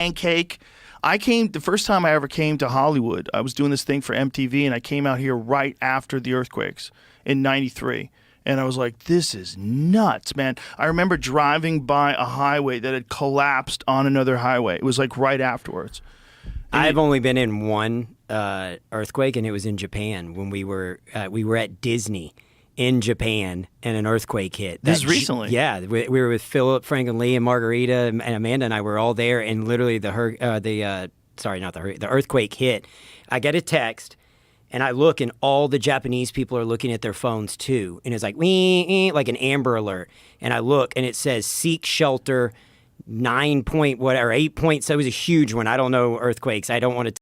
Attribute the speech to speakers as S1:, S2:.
S1: pancake. The first time I ever came to Hollywood, I was doing this thing for MTV, and I came out here right after the earthquakes in '93. And I was like, this is nuts, man. I remember driving by a highway that had collapsed on another highway. It was like right afterwards.
S2: I've only been in one earthquake, and it was in Japan when we were at Disney in Japan, and an earthquake hit.
S1: This is recently.
S2: Yeah, we were with Philip, Frank, and Lee, and Margarita, and Amanda, and I were all there, and literally the earthquake hit. I get a text, and I look, and all the Japanese people are looking at their phones too, and it's like like an Amber Alert, and I look, and it says seek shelter 9 point whatever 8 point. So it was a huge one. I don't know earthquakes. I don't want to